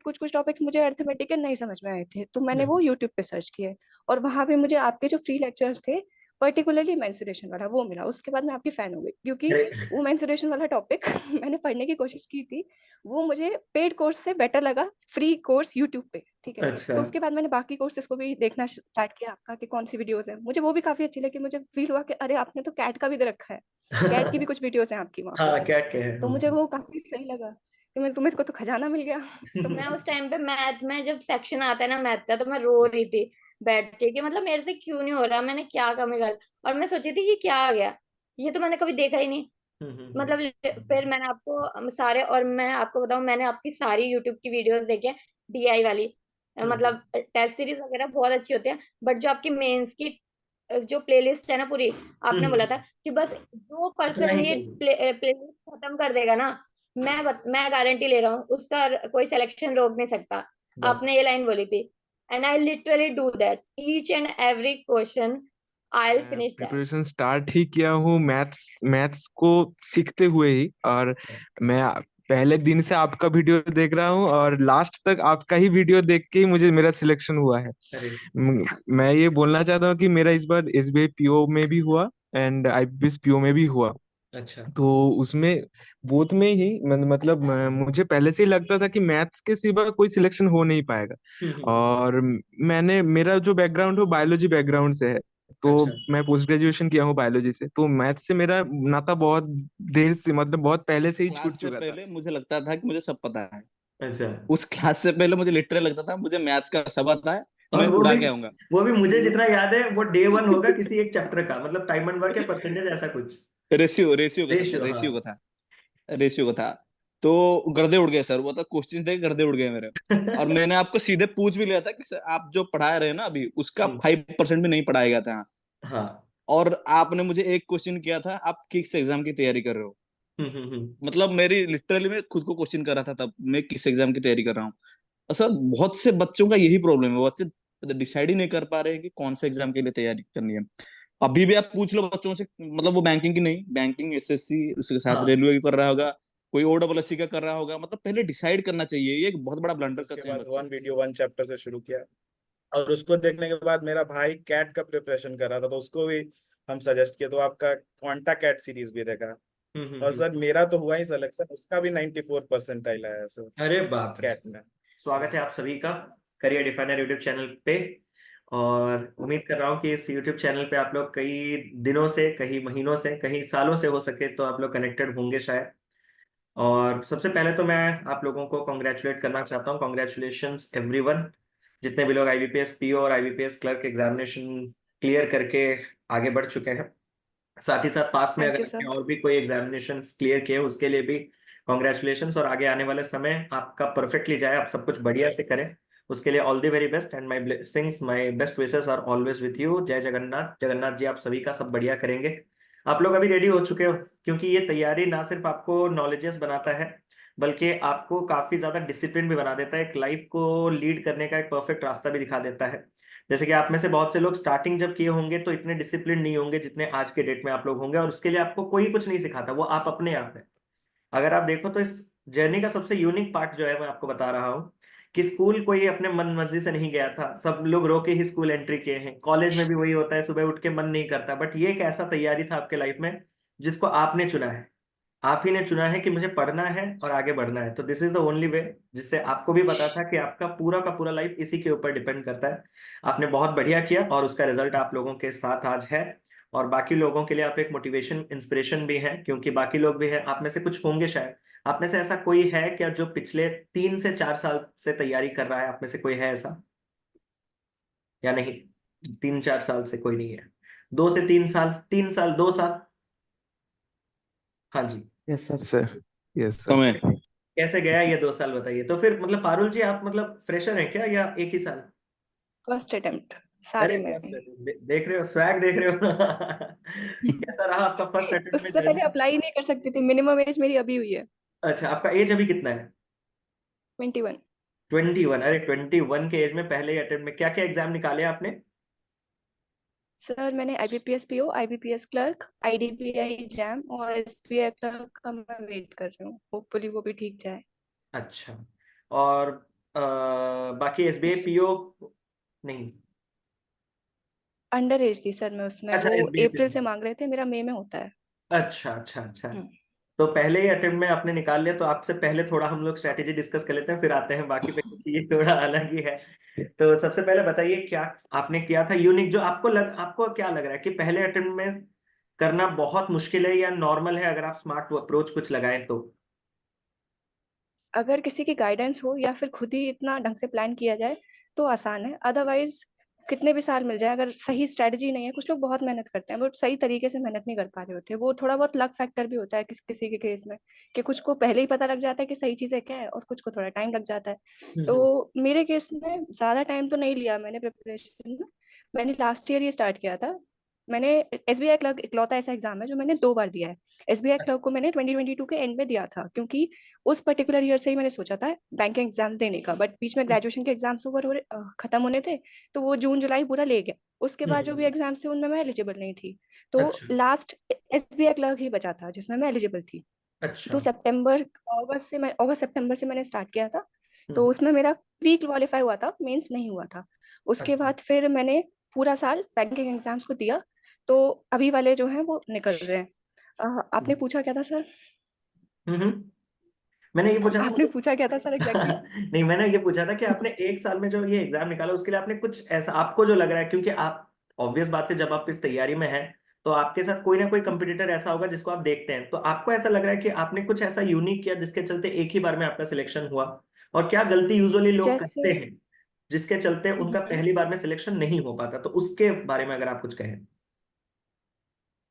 कुछ कुछ टॉपिक्स मुझे अर्थमेटिक के नहीं समझ में आए थे, तो मैंने वो हम्म। यूट्यूब पे सर्च किए, और वहां पे मुझे आपके जो फ्री लेक्चर्स थे, पर्टिकुलरली मेंसुरेशन वाला, वो मिला। उसके बाद मैं आपकी फैन हो गई, क्योंकि अरे वो मेंसुरेशन वाला टॉपिक मैंने पढ़ने की कोशिश की थी, वो मुझे पेड कोर्स से बेटर लगा, फ्री कोर्स यूट्यूब पे, ठीक है। अच्छा। तो उसके बाद मैंने बाकी कोर्सेज को भी देखना स्टार्ट किया आपका, कि कौन सी वीडियोस है, मुझे वो भी काफी अच्छी लगी। मुझे फील हुआ कि अरे आपने तो कैट का भी दे रखा है, कैट की भी कुछ वीडियोस हैं आपकी वहाँ पे। हाँ, क्या क्या है। तो मुझे वो काफी सही लगा कि मैं तुम्हें को तो खजाना मिल गया। तो मैं उस टाइम पे मैथ में जब सेक्शन आता है ना मैथ का, तो मैं रो रही थी बैठ के कि मतलब मेरे से क्यों नहीं हो रहा, मैंने क्या कमी कर, और मैं सोची थी कि क्या आ गया, ये तो मैंने कभी देखा ही नहीं। मतलब फिर मैंने आपको सारे, और मैं आपको बताऊं, मैंने आपकी सारी यूट्यूब की वीडियोस देखी है, डीआई वाली। मतलब टेस्ट सीरीज वगैरह बहुत अच्छी होती है, बट जो आपकी मेंस की जो प्लेलिस्ट है ना पूरी, आपने बोला था कि बस जो इतना पर्सन ही ये चाहिए। प्लेलिस्ट खत्म कर देगा ना, मैं गारंटी ले रहा हूँ उसका कोई सिलेक्शन रोक नहीं सकता। बस। आपने ये लाइन बोली थी, and I literally do that each and every question, I will मैं फिनिश दैट। प्रिपरेशन स्टार्ट ही किया हूँ मैथ्स मैथ्स को सीखते हुए ही। और मैं पहले दिन से आपका वीडियो देख रहा हूँ, और लास्ट तक आपका ही वीडियो देख के ही मुझे मेरा सिलेक्शन हुआ है। अरे मैं ये बोलना चाहता हूँ कि मेरा इस बार एसबीआई पीओ में भी हुआ एंड आईबीपीएस पीओ में भी हुआ। अच्छा। तो उसमें बोथ में ही मतलब मुझे पहले से ही लगता था कि मैथ्स के सिवा कोई सिलेक्शन हो नहीं पाएगा। हम्म। और मैंने मेरा जो बैकग्राउंड है बायोलॉजी बैकग्राउंड से है। तो अच्छा। मैं पोस्ट ग्रेजुएशन किया हूँ बायोलॉजी से, तो मैथ से मेरा नाता बहुत देर से मतलब बहुत पहले से ही छूट क्लास से चुका था। पहले मुझे लगता था कि मुझे सब पता है। अच्छा। उस क्लास से पहले मुझे लिटरली लगता था मुझे मैथ्स का सब आता है, और मैं उड़ा के आऊंगा। वो भी मुझे जितना याद है वो डे वन होगा किसी एक चैप्टर का, मतलब टाइम एंड वर्क या परसेंटेज ऐसा कुछ। रेशियो रेशियो का रेशियो, हाँ। रेशियो का था। रेशियो का था। तो गर्दे उड़ गए सर, वो था क्वेश्चन देख गर्दे उड़ गए मेरे। और मैंने आपको सीधे पूछ भी लिया था कि सर आप जो पढ़ा रहे हैं ना अभी, उसका हम्म, 5% भी नहीं पढ़ाया गया था। हाँ। और आपने मुझे एक क्वेश्चन किया था, आप किस एग्जाम की तैयारी कर रहे हो। मतलब मेरी लिटरली मैं खुद को क्वेश्चन कर रहा था तब, मैं किस एग्जाम की तैयारी कर रहा हूँ। और सर बहुत से बच्चों का यही प्रॉब्लम है, बच्चे डिसाइड ही नहीं कर पा रहे हैं कि कौन से एग्जाम के लिए तैयारी करनी है। अभी भी आप पूछ लो बच्चों से, मतलब वो बैंकिंग की नहीं, बैंकिंग एसएससी, उसके साथ हाँ। रेलवे की कर रहा होगा, कोई OSSC का कर रहा होगा। मतलब पहले डिसाइड करना चाहिए, ये एक बहुत बड़ा ब्लंडर उसके करते हैं बाद बच्चे। वन वीडियो वन चैप्टर से शुरू किया, और उसको देखने के बाद मेरा भाई कैट का प्रिपरेशन कर रहा था, तो उसको भी हम सजेस्ट किए, तो आपका क्वांटा कैट सीरीज भी देखा। और सर मेरा तो हुआ ही सिलेक्शन, उसका भी 94% आया है सर अरे बाप रे। कैट में। स्वागत है आप सभी का करियर डिफाइनर यूट्यूब चैनल पे। और उम्मीद कर रहा हूँ कि इस यूट्यूब चैनल पे आप लोग कई दिनों से, कई महीनों से, कई सालों से हो सके तो आप लोग कनेक्टेड होंगे शायद। और सबसे पहले तो मैं आप लोगों को कॉन्ग्रेचुलेट करना चाहता हूँ। कॉन्ग्रेचुलेशंस एवरीवन, जितने भी लोग आईबीपीएस पीओ और आईबीपीएस क्लर्क एग्जामिनेशन क्लियर करके आगे बढ़ चुके हैं। साथ ही साथ पास्ट में थैंक अगर यू आपने सर। और भी कोई एग्जामिनेशन क्लियर किए उसके लिए भी कॉन्ग्रेचुलेशंस। और आगे आने वाले समय आपका परफेक्टली जाए, आप सब कुछ बढ़िया से करें, उसके लिए all the very best and my blessings, my best wishes are always with you. जय जगन्नाथ। जगन्नाथ जी आप सभी का सब बढ़िया करेंगे। आप लोग अभी रेडी हो चुके हो, क्योंकि ये तैयारी ना सिर्फ आपको नॉलेजेस बनाता है, बल्कि आपको काफी ज्यादा डिसिप्लिन भी बना देता है, एक लाइफ को लीड करने का एक परफेक्ट रास्ता भी दिखा देता है। जैसे कि आप में से बहुत से लोग स्टार्टिंग जब किए होंगे तो इतने डिसिप्लिन नहीं होंगे जितने आज के डेट में आप लोग होंगे, और उसके लिए आपको कोई कुछ नहीं सिखाता, वो आप अपने आप है। अगर आप देखो तो इस जर्नी का सबसे यूनिक पार्ट जो है मैं आपको बता रहा हूँ, कि स्कूल कोई अपने मन मर्जी से नहीं गया था, सब लोग रो के ही स्कूल एंट्री किए हैं। कॉलेज में भी वही होता है, सुबह उठ के मन नहीं करता, बट ये एक ऐसा तैयारी था आपके लाइफ में जिसको आपने चुना है। आप ही ने चुना है कि मुझे पढ़ना है और आगे बढ़ना है, तो this is the only way, जिससे आपको भी पता था कि आपका पूरा का पूरा लाइफ इसी के ऊपर डिपेंड करता है। आपने बहुत बढ़िया किया और उसका रिजल्ट आप लोगों के साथ आज है। और बाकी लोगों के लिए आप एक मोटिवेशन इंस्पिरेशन भी हैं, क्योंकि बाकी लोग भी हैं, आप में से कुछ होंगे शायद। आप में से ऐसा कोई है क्या जो पिछले 3 से 4 साल से तैयारी कर रहा है? आप में से कोई है ऐसा या नहीं? 3-4 साल से कोई नहीं है? 2 से 3 साल, 3 साल, 2 साल? हाँ जी। Yes sir sir. Yes sir. समय। कैसे गया ये 2 साल बताइए तो फिर। मतलब पारुल जी आप मतलब फ्रेशर हैं क्या, या एक ही साल? फर्स्ट अटेम्प्ट अरे सारे में। फर्स्ट देख रहे हो, स्वैग देख रहे हो। कैसा रहा आपका फर्स्ट अटेम्प्ट में उससे पहले जर्नी? अप्लाई ही नहीं कर सकती थी, मिनिमम एज मेरी अभी हुई है। अच्छा, आपका एज अभी कितना है? 21। 21। अरे 21 के एज में पहले ही अटेम्प्ट में क्या क्या एग्जाम निकाले आपने? सर मैंने IBPS PO, IBPS clerk, IDBI exam और एसबीआई क्लर्क का मैं वेट कर रही हूँ, होपफुली वो भी ठीक जाए। अच्छा। और बाकी एसबीआई पीओ नहीं। अंडर एज थी सर मैं उसमें, अच्छा, वो एसबीआई अप्रैल पीओ। से मांग रहे थे, मेरा मई में होता है। अच्छा अच्छा अच्छा। हम्म। तो पहले ही अटेम्प्ट में आपने निकाल लिया, तो आपसे पहले थोड़ा हम लोग स्ट्रैटेजी डिस्कस कर लेते हैं, फिर आते हैं बाकी पे, क्योंकि ये थोड़ा अलग ही है। तो सबसे पहले बताइए क्या आपने किया था यूनिक, जो आपको क्या लग रहा है कि पहले अटेम्प्ट में करना बहुत मुश्किल है या नॉर्मल है अगर आप स्मार्ट अप्रोच कुछ लगाएं तो? अगर किसी की गाइडेंस हो या फिर खुद ही इतना ढंग से प्लान किया जाए तो आसान है, अदरवाइज कितने भी साल मिल जाए, अगर सही स्ट्रेटजी नहीं है, कुछ लोग बहुत मेहनत करते हैं बट सही तरीके से मेहनत नहीं कर पा रहे होते, वो थोड़ा बहुत लक फैक्टर भी होता है किसी के केस में, कि कुछ को पहले ही पता लग जाता है कि सही चीजें क्या है और कुछ को थोड़ा टाइम लग जाता है। तो मेरे केस में ज्यादा टाइम तो नहीं लिया मैंने प्रिपरेशन में, मैंने लास्ट ईयर ही स्टार्ट किया था। मैंने एसबीआई क्लर्क इकलौता ऐसा एग्जाम है जो मैंने 2 बार दिया है। एसबीआई क्लर्क को मैंने 2022 के एंड में दिया था, क्योंकि उस पर्टिकुलर ईयर से ही मैंने सोचा था बैंकिंग एग्जाम देने का, बट बीच में ग्रेजुएशन के एग्जाम्स खत्म होने थे, तो वो जून जुलाई पूरा ले गया। उसके बाद जो भी एग्जाम्स थे उनमें मैं एलिजिबल नहीं थी, तो अच्छा लास्ट एसबीआई क्लर्क ही बचा था जिसमें मैं एलिजिबल थी। अच्छा। तो अगस्त सितंबर से मैंने स्टार्ट किया था, तो उसमें मेरा प्री क्वालिफाई हुआ था, मेंस नहीं हुआ था। उसके अच्छा। बाद फिर मैंने पूरा साल बैंकिंग एग्जाम्स को दिया, तो अभी वाले जो हैं वो निकल रहे हैं। आपने पूछा क्या था सर? हम्म। मैंने ये पूछा आपने था पूछा क्या था सर एग्जैक्टली? नहीं, मैंने ये पूछा था कि आपने एक साल में जो ये एग्जाम निकाला उसके लिए आपने कुछ ऐसा आपको जो लग रहा है, क्योंकि आप ऑब्वियस बात है जब आप इस तैयारी में हैं तो आपके साथ कोई ना कोई कंपटीटर ऐसा होगा जिसको आप देखते हैं, तो आपको ऐसा लग रहा है कि आपने कुछ ऐसा यूनिक किया जिसके चलते एक ही बार में आपका सिलेक्शन हुआ? और क्या गलती यूजुअली लोग जैसे करते हैं जिसके चलते उनका पहली बार में सिलेक्शन नहीं हो पाता, तो उसके बारे में अगर आप कुछ कहें।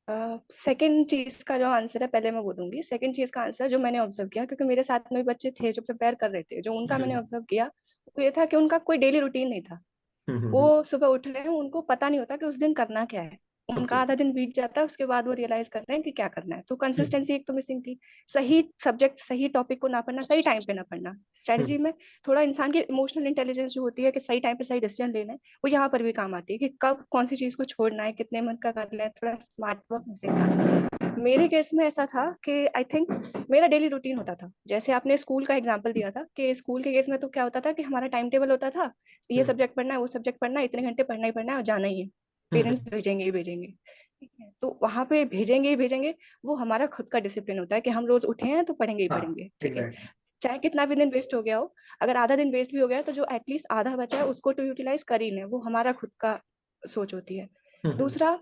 सेकंड चीज का जो आंसर है पहले मैं वो दूंगी। सेकंड चीज का आंसर जो मैंने ऑब्जर्व किया, क्योंकि मेरे साथ में भी बच्चे थे जो प्रिपेयर कर रहे थे, जो उनका मैंने ऑब्जर्व किया वो ये था कि उनका कोई डेली रूटीन नहीं था। वो सुबह उठ रहे हैं, उनको पता नहीं होता कि उस दिन करना क्या है, उनका ओके। आधा दिन बीत जाता है, उसके बाद वो रियलाइज करते हैं कि क्या करना है। तो कंसिस्टेंसी एक तो मिसिंग थी, सही सब्जेक्ट सही टॉपिक को ना पढ़ना, सही टाइम पे ना पढ़ना। स्ट्रेटजी में थोड़ा इंसान की इमोशनल इंटेलिजेंस जो होती है कि सही टाइम पे सही डिसीजन लेना है, वो यहाँ पर भी काम आती है कि कब कौन सी चीज को छोड़ना है, कितने मंथ का करना है, थोड़ा स्मार्ट वर्क मिसिंग था। मेरे केस में ऐसा था कि आई थिंक मेरा डेली रूटीन होता था, जैसे आपने स्कूल का एग्जांपल दिया था कि स्कूल के केस में तो क्या होता था कि हमारा टाइम टेबल होता था, ये सब्जेक्ट पढ़ना है, वो सब्जेक्ट पढ़ना है, इतने घंटे पढ़ना ही पढ़ना है और जाना ही है, पेरेंट्स भेजेंगे ही भेजेंगे। ठीक है, तो वहां पे भेजेंगे ही भेजेंगे, वो हमारा खुद का डिसिप्लिन होता है कि हम रोज उठे हैं तो पढ़ेंगे ही हाँ, पढ़ेंगे। ठीक है, एग्जैक्टली। चाहे कितना भी दिन वेस्ट हो गया हो, अगर आधा दिन वेस्ट भी हो गया है, तो जो एटलीस्ट आधा बचा है उसको तो यूटिलाइज कर ही लें, वो हमारा खुद का सोच होती है। दूसरा,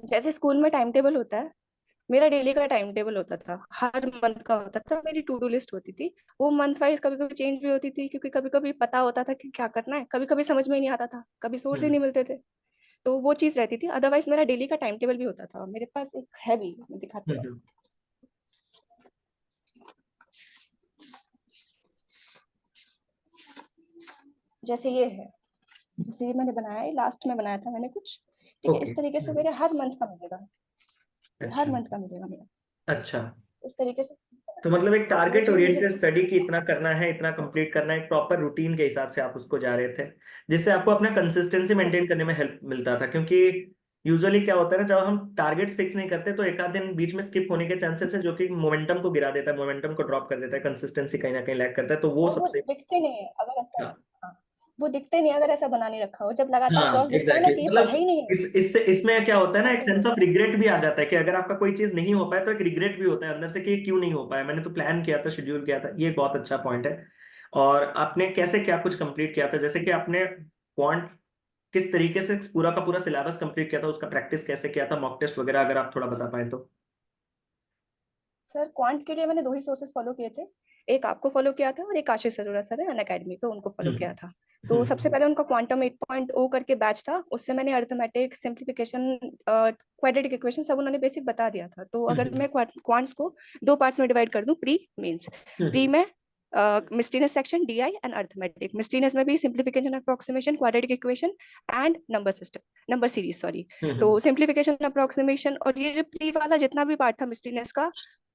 जैसे स्कूल में टाइम टेबल होता है, मेरा डेली का टाइम टेबल होता था, हर मंथ का होता था, मेरी टू डू लिस्ट होती थी। वो मंथ वाइज कभी कभी चेंज भी होती थी, क्योंकि कभी कभी पता होता था कि क्या करना है, कभी कभी समझ में ही नहीं आता था, कभी सोर्स ही नहीं मिलते थे, तो वो चीज रहती थी। अदरवाइज मेरा डेली का टाइम टेबल भी होता था, मेरे पास एक है भी, मैं दिखाती हूँ। जैसे ये है, जैसे ये मैंने बनाया है, लास्ट में बनाया था मैंने कुछ। ठीक है, ओके। इस तरीके से मेरे हर मंथ का मिलेगा, हर अच्छा मंथ का मिलेगा मेरा, अच्छा। इस तरीके से। तो मतलब एक तो वो टारगेट चीज मुझे ओरिएंटेड स्टडी की इतना करना है, इतना कंप्लीट करना है, एक प्रॉपर रूटीन के हिसाब से आप उसको जा रहे थे, जिससे आपको अपना कंसिस्टेंसी मेंटेन करने में हेल्प मिलता था। क्योंकि यूजुअली क्या होता है ना, जब हम टारगेट्स फिक्स नहीं करते तो एक आध दिन बीच में स्किप होने के चांसेस है, जो कि मोमेंटम को गिरा देता है, मोमेंटम को ड्रॉप कर देता है, कंसिस्टेंसी कहीं ना कहीं लैग करता है, तो वो और वो सबसे। दिखते नहीं है अगर ऐसा, हाँ हाँ, वो दिखते नहीं अगर ऐसा बना नहीं रखा हो, जब लगातार हाँ, क्रॉस दिखता है ना एग्जैक्टली। कि ये पढ़ा मतलब ही नहीं है, इसमें क्या होता है ना, एक तो सेंस ऑफ रिग्रेट भी आ जाता है कि अगर आपका कोई चीज नहीं हो पाया तो एक रिग्रेट भी होता है अंदर से कि ये क्यों नहीं हो पाया, मैंने तो प्लान किया था, शेड्यूल किया था। ये एक बहुत अच्छा पॉइंट है। और आपने कैसे क्या कुछ कंप्लीट किया था, जैसे कि आपने क्वांट किस तरीके से पूरा का पूरा सिलेबस कंप्लीट किया था, उसका प्रैक्टिस कैसे किया था, मॉक टेस्ट वगैरह, अगर आप थोड़ा बता पाए तो। सर क्वांट के लिए मैंने 2 ही सोर्सेस फॉलो किए थे, एक आपको फॉलो किया था और एक आशीष अरोड़ा सर है अनअकैडमी पे, उनको फॉलो किया था। तो सबसे पहले उनका क्वांटम 8.0 करके बैच था, उससे मैंने अरिथमेटिक, सिंप्लीफिकेशन, क्वाड्रेटिक इक्वेशन सब उन्होंने बेसिक बता दिया था। तो अगर मैं क्वांट्स को 2 पार्ट्स में डिवाइड कर दूं, प्री मेंस, प्री में मिस्टीनियस सेक्शन, डीआई एंड अरिथमेटिक, मिस्टीनियस में भी simplification, approximation, quadratic equation and number system, number series sorry. तो सिंप्लीफिकेशन, अप्रोक्सीमेशन और ये जो प्री वाला जितना भी पार्ट था मिस्टीनियस का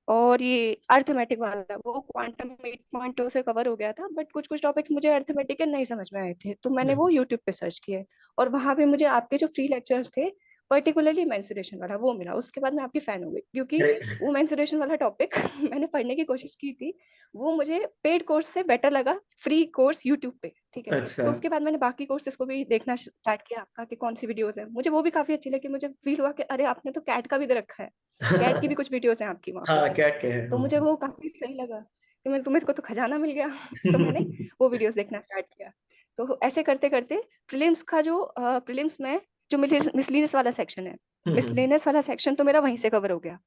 और ये अर्थमेटिक वाला, वो क्वांटम 8.2 से कवर हो गया था, बट कुछ कुछ टॉपिक्स मुझे अर्थमेटिक के नहीं समझ में आए थे, तो मैंने वो यूट्यूब पे सर्च किए, और वहां पे मुझे आपके जो फ्री लेक्चर्स थे पर्टिकुलरली मेंस्ट्रुएशन वाला वो मिला, उसके बाद मैं आपकी फैन हो गई, क्योंकि वो मेंस्ट्रुएशन वाला टॉपिक मैंने पढ़ने की कोशिश की थी, वो मुझे पेड कोर्स से बेटर लगा फ्री कोर्स यूट्यूब पे, ठीक है। अच्छा तो उसके बाद मैंने बाकी कोर्सेज को भी देखना स्टार्ट किया आपका, कि कौन सी वीडियोस है, मुझे वो भी काफी अच्छी लगी। मुझे फील हुआ कि अरे आपने तो कैट का भी दे रखा है, कैट की भी कुछ वीडियोस हैं आपकी वहाँ पे, हाँ कैट के है तो मुझे वो काफी सही लगा कि मैं तुम्हें को तो खजाना मिल गया तो मैंने वो वीडियोस देखना स्टार्ट किया। तो ऐसे करते करते प्रीलिम्स का जो प्रीलिम्स में जो मिसलिनियस वाला सेक्शन है, मिसलिनियस वाला सेक्शन तो मेरा वहीं से कवर हो गया।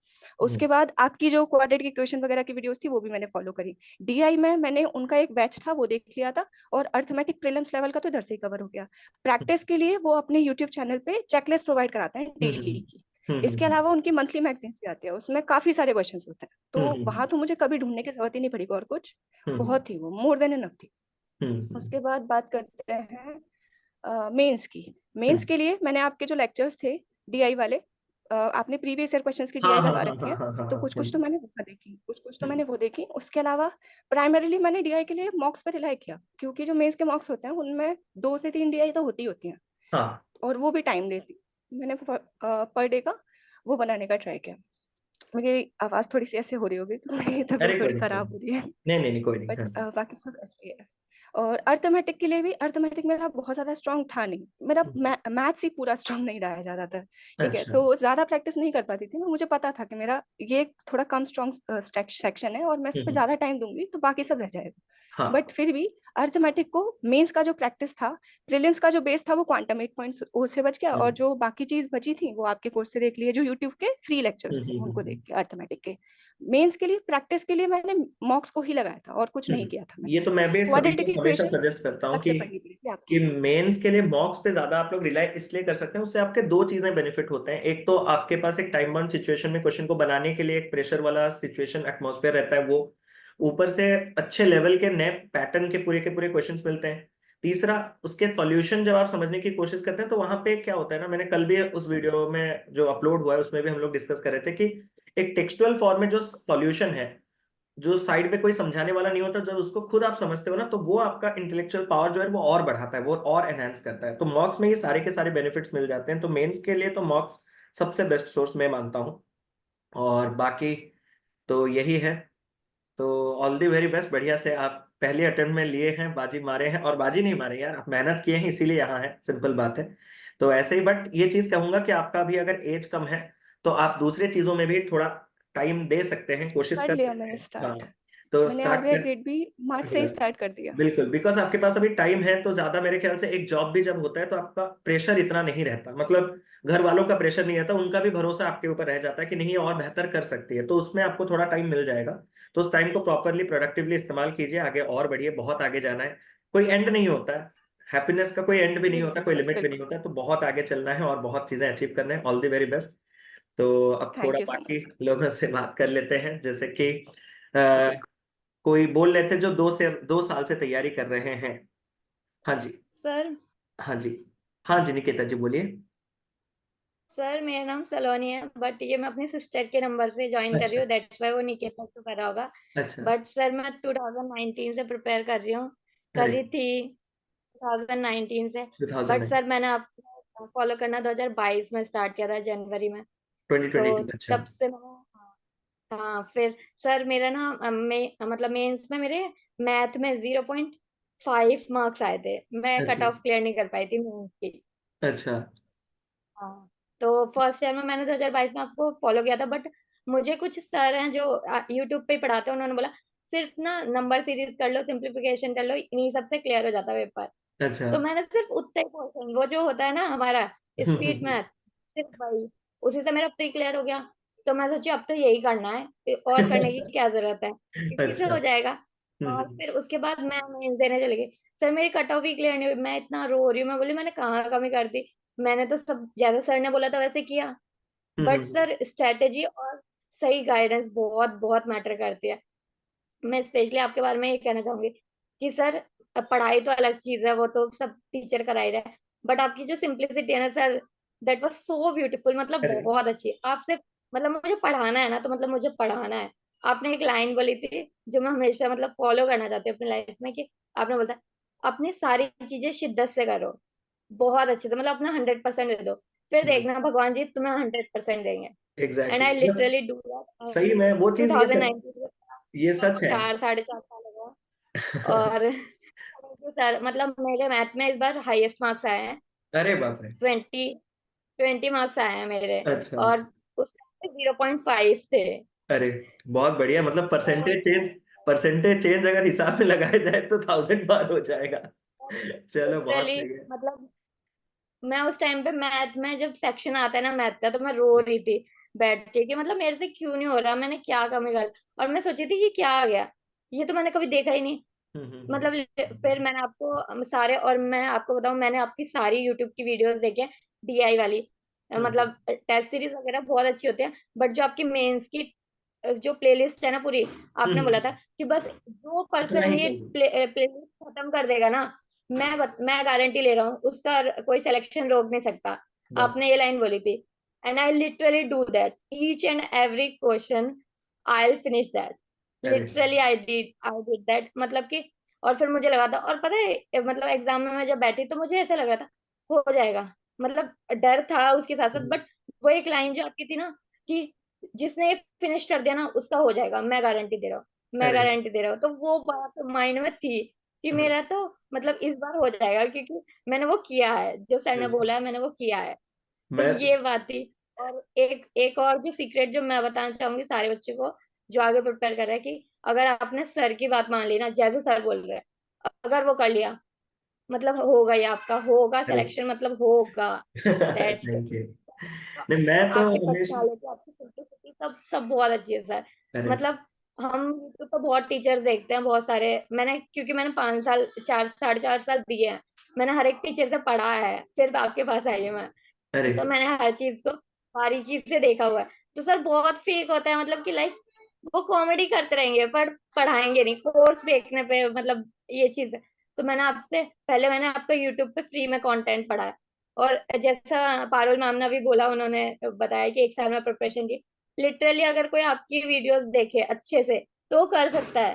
उसके बाद आपकी जो क्वाड्रेटिक इक्वेशन वगैरह की वीडियोस थी वो भी मैंने फॉलो करी। डीआई में मैंने उनका एक बैच था वो देख लिया था, और अर्थमेटिक प्रीलिम्स लेवल का तो इधर से ही कवर हो गया। प्रैक्टिस के लिए वो अपने यूट्यूब चैनल पे चेकलिस्ट प्रोवाइड कराते हैं डेली की। इसके अलावा उनकी मंथली मैगजीन्स भी आती है, उसमें काफी सारे क्वेश्चंस होते हैं, तो वहां तो मुझे कभी ढूंढने की जरूरत ही नहीं पड़ी और कुछ, बहुत थी वो, मोर देन इनफ थी। उसके बाद बात करते हैं मेंस की। मेंस के लिए मैंने आपके जो लेक्चर्स थे डीआई वाले, आपने प्रीवियस ईयर क्वेश्चंस की हाँ डीआई हाँ लगा हाँ रखे हाँ हैं, हाँ हाँ तो हाँ कुछ तो मैंने वो देखी, कुछ तो मैंने वो देखी। उसके अलावा प्राइमरीली मैंने डीआई के लिए मॉक्स पे रिलाई किया, क्योंकि जो मेंस के मॉक्स होते हैं उनमें 2 से 3 डीआई तो होती हैं, हाँ और वो भी टाइम लेती। मैंने पर डे का वो बनाने का ट्राई किया। मेरी आवाज थोड़ी सी ऐसे हो रही होगी, तो मेरी अरे तबीयत कोई थोड़ी नहीं खराब हो रही है, नहीं नहीं नहीं कोई नहीं बट हाँ जी बाकी सब ऐसे ही है। और अर्थमेटिक के लिए भी, अर्थमेटिक मेरा बहुत ज्यादा स्ट्रांग था नहीं, मेरा मैथ्स ही पूरा स्ट्रांग नहीं रहा है ज्यादातर, ठीक है। अच्छा तो ज्यादा प्रैक्टिस नहीं कर पाती थी मैं, मुझे पता था कि मेरा ये थोड़ा कम स्ट्रांग सेक्शन है, और मैं इस पे ज्यादा टाइम दूंगी तो बाकी सब रह जाएगा। हाँ बट फिर भी अर्थमेटिक को मेंस का जो प्रैक्टिस था, प्रीलिम्स का जो बेस था वो क्वांटम 8 पॉइंट्स से बच गया, और जो बाकी चीज बची थी वो आपके कोर्स से देख लिए, जो यूट्यूब के फ्री लेक्चर्स थे उनको देख के अर्थमेटिक के। मेंस के लिए प्रैक्टिस के लिए मैंने मॉक्स को ही लगाया था, और कुछ नहीं किया था ये मैंने। तो मैं भी सभी क्वाड्रेटिक को हमेशा इक्वेशन सजेस्ट करता हूँ अलग से पढ़नी पड़ेगी कि आपकी। मेंस के लिए मॉक्स पे ज्यादा आप लोग रिलाई इसलिए कर सकते हैं, उससे आपके दो चीजें बेनिफिट होते हैं। एक तो आपके पास एक टाइम बाउंड सिचुएशन में क्वेश्चन को बनाने के लिए एक प्रेशर वाला सिचुएशन एटमॉस्फेयर रहता है, वो ऊपर से अच्छे लेवल के नए पैटर्न के पूरे क्वेश्चंस मिलते हैं। तीसरा, उसके सॉल्यूशन जब आप समझने की कोशिश करते हैं तो वहां पे क्या होता है ना, मैंने कल भी उस वीडियो में जो अपलोड हुआ है उसमें भी हम लोग डिस्कस कर रहे थे कि एक टेक्सटुअल फॉर्म में जो सॉल्यूशन है, जो साइड पे कोई समझाने वाला नहीं होता, जब उसको खुद आप समझते हो ना, तो वो आपका इंटेलेक्चुअल पावर जो है वो और बढ़ाता है, वो और एनहांस करता है। तो मॉक्स में ये सारे के सारे बेनिफिट्स मिल जाते हैं। तो मेंस के लिए तो मॉक्स सबसे बेस्ट सोर्स मैं मानता हूँ। और बाकी तो यही है। तो ऑल दी वेरी बेस्ट, बढ़िया से आप पहले अटेम्प्ट में लिए हैं, बाजी मारे हैं, और बाजी नहीं मारे यार, आप मेहनत किए हैं इसीलिए यहाँ है, सिंपल बात है। तो ऐसे ही, बट ये चीज कहूंगा कि आपका भी अगर एज कम है तो आप दूसरे चीजों में भी थोड़ा टाइम दे सकते हैं, कोशिश कर कर लिया सकते मैंने हैं। हाँ, स्टार्ट, तो मैंने स्टार्ट आरबीआई कर। ग्रेड भी मार्च से ही स्टार्ट कर दिया। बिल्कुल, बिकॉज आपके पास अभी टाइम है, तो ज्यादा मेरे ख्याल से एक जॉब भी जब होता है तो आपका प्रेशर इतना नहीं रहता, मतलब घर वालों का प्रेशर नहीं रहता, उनका भी भरोसा आपके ऊपर रह जाता है कि नहीं ये और बेहतर कर सकती है, तो उसमें आपको थोड़ा टाइम मिल जाएगा। तो उस टाइम को प्रॉपरली प्रोडक्टिवली इस्तेमाल कीजिए, आगे और बढ़िए, बहुत आगे जाना है, कोई एंड नहीं होता है, हैप्पीनेस का कोई एंड भी नहीं होता, बिल्कुल कोई सर, लिमिट भी नहीं बिल्कुल। होता है, तो बहुत आगे चलना है और बहुत चीजें अचीव करना है। All the very best. तो अब थोड़ा थैंक यू सो बाकी मच। लोगों से बात कर लेते हैं, जैसे कि कोई बोल रहे थे जो 2 साल से तैयारी कर रहे हैं। हाँ जी। सर हाँ जी। हाँ जी निकेता जी बोलिए। सर मेरा नाम सलोनी है, बट ये मैं अपनी सिस्टर के नंबर से ज्वाइन कर रही अच्छा हूँ, दैट्स व्हाई वो निकेता को कर रहा होगा। अच्छा। बट सर मैं 2019 से प्रिपेयर कर रही हूँ, कर अरे रही थी 2019 से। बट 2009 सर मैंने आपको फॉलो करना 2022 में स्टार्ट किया था, जनवरी में। तो 2022। अच्छा तब से मैंने, हाँ फिर सर मेरा ना मतलब मेंस में मेरे मैथ में 0.5 मार्क्स आए थे, मैं कट अच्छा ऑफ क्लियर नहीं कर पाई थी मेंस की। अच्छा। हाँ, तो फर्स्ट ईयर में मैंने 2022 में आपको फॉलो किया था, बट मुझे कुछ सर हैं जो यूट्यूब पे ही पढ़ाते हैं, उन्होंने बोला सिर्फ ना नंबर सीरीज कर लो, सिंप्लीफिकेशन कर लो, इन्हीं सबसे क्लियर हो जाता है पेपर। अच्छा। तो मैंने सिर्फ उतना ही क्वेश्चन, वो जो होता है ना हमारा स्पीड मैथ, सिर्फ वही, उसी से मेरा प्री क्लियर हो गया। तो मैं सोची अब तो यही करना है, और करने की क्या जरूरत है, इसी से अच्छा। हो जाएगा। और फिर उसके बाद मैं मेंस देने चली गई। सर मेरी कट ऑफ ही क्लियर नहीं हुई, मैं इतना रो रही हूँ, मैं बोली मैंने कहाँ कमी कर दी, मैंने तो सब जैसे सर ने बोला था वैसे किया। बट सर स्ट्रेटेजी और सही गाइडेंस बहुत बहुत मैटर करती है। मैं स्पेशली आपके बारे में ये कहना चाहूंगी कि सर पढ़ाई तो अलग चीज है, वो तो सब टीचर करा ही रहे हैं, बट आपकी जो सिंप्लिसिटी है ना sir, that was so beautiful, मतलब अरे बहुत अच्छी। आपसे मतलब मुझे पढ़ाना है ना, तो मतलब मुझे पढ़ाना है। आपने एक लाइन बोली थी जो मैं हमेशा मतलब फॉलो करना चाहती हूँ अपनी लाइफ में, कि आपने बोला अपनी सारी चीजें शिद्दत से करो, बहुत अच्छे से, मतलब अपना 100% दे दो। फिर देखना भगवान जी तुम्हें 100% देंगे। एंड आई एग्जैक्टली, बस लिटरली डू दैट। सही में वो चीज 2019 ये सच है। 4 साढ़े 4 साल होगा। और थैंक यू सर, मतलब मेरे मैथ में इस बार हाईएस्ट मार्क्स आए हैं। अरे बाप रे। 20 मार्क्स आए हैं मेरे। अच्छा। और उस टाइम पे 0.5 थे। अरे बहुत बढ़िया, मतलब बहुत परसेंटेज चेंज अगर हिसाब में लगाया जाए तो 1000 बार हो जाएगा। चलो बहुत लिटरली सही है। मतलब मैं उस टाइम पे मैथ में जब सेक्शन आता है ना मैथ का, तो मैं रो रही थी बैठ के कि मतलब मेरे से क्यों नहीं हो रहा, मैंने क्या कमी कर। और मैं सोची थी कि क्या आ गया, ये तो मैंने कभी देखा ही नहीं। मतलब फिर मैंने आपको सारे, और मैं आपको बताऊं मैंने आपकी सारी यूट्यूब की वीडियोस देखी है डीआई वाली। मतलब टेस्ट सीरीज वगैरह बहुत अच्छी होती है, बट जो आपकी मेंस की जो प्लेलिस्ट है ना पूरी, आपने बोला था कि बस जो इतना पर्सन ही ये चाहिए। प्लेलिस्ट खत्म कर देगा ना, मैं गारंटी ले रहा हूँ उसका कोई सिलेक्शन रोक नहीं सकता। बस। आपने ये लाइन बोली थी। And I literally do that each and every question, I will finish that. अरे लिटरली आई डिड दैट, मतलब कि और फिर मुझे लगा था, और पता है मतलब एग्जाम में मैं जब बैठी तो मुझे ऐसा लग रहा था हो जाएगा। मतलब डर था उसके साथ साथ, बट वो एक लाइन जो आपकी थी ना कि जिसने फिनिश कर दिया ना उसका हो जाएगा, मैं गारंटी दे रहा हूँ, मैं अरे गारंटी दे रहा हूँ। तो वो बात माइंड में थी कि मेरा तो मतलब इस बार हो जाएगा, क्योंकि मैंने वो किया है जो सर ने बोला है, मैंने वो किया है। तो मैं ये बात थी। और एक एक और जो सीक्रेट जो मैं बताना चाहूंगी सारे बच्चों को जो आगे प्रिपेयर कर रहा है, कि अगर आपने सर की बात मान ली ना, जैसे सर बोल रहे हैं, अगर वो कर लिया मतलब होगा ही, आपका होगा सिलेक्शन, मतलब होगा। That's thank you. नहीं मैं तो आपकी हमेशा। पर्सनालिटी, आपकी सिंपलिसिटी, सब सब बहुत अच्छी है सर। अरे मतलब हम यूट्यूब पर बहुत टीचर्स देखते हैं बहुत सारे, मैंने क्योंकि मैंने 5 साल 4 साढ़े 4 साल दिए हैं, मैंने हर एक टीचर से पढ़ा है, फिर आपके पास आई हूँ मैं। अरे तो मैंने हर चीज को बारीकी से देखा हुआ है। तो सर बहुत फेक होता है, मतलब कि लाइक वो कॉमेडी करते रहेंगे पर पढ़ाएंगे नहीं, कोर्स देखने पे मतलब ये चीज है। तो मैंने आपसे पहले मैंने आपका यूट्यूब पे फ्री में कंटेंट पढ़ा है। और जैसा पारुल मैम ने भी बोला, उन्होंने बताया कि 1 साल में प्रिपरेशन की, लिटरली अगर कोई आपकी वीडियोस देखे अच्छे से तो कर सकता है।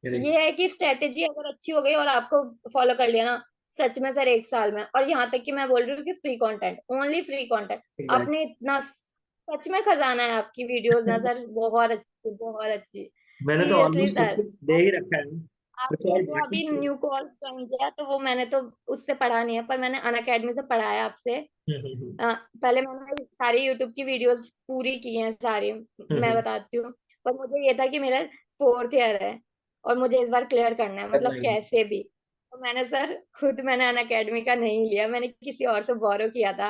अरे ये है कि स्ट्रेटेजी अगर अच्छी हो गई और आपको फॉलो कर लिया ना, सच में सर 1 साल में, और यहाँ तक कि मैं बोल रही हूँ कि free content, only free content. आपने इतना सच में खजाना है आपकी वीडियोस ना एग्जैक्ट। सर, बहुत अच्छी बहुत अच्छी। मैंने तो सीरियसली ऑलमोस्ट सब सर। कुछ दे ही रखा है। कुछ आपने और जो बाकी अभी है। न्यू कोर्स ज्वाइन किया तो वो मैंने तो उससे पढ़ा नहीं है, पर मैंने अनअकैडमी से पढ़ा है आपसे। पहले मैंने सारी यूट्यूब की वीडियोस पूरी की हैं सारी, मैं बताती हूँ। पर मुझे ये था कि मेरा 4th ईयर है और मुझे इस बार क्लियर करना है, मतलब कैसे भी। तो मैंने सर खुद मैंने अनअकैडमी का नहीं लिया, मैंने किसी और से बोरो किया था।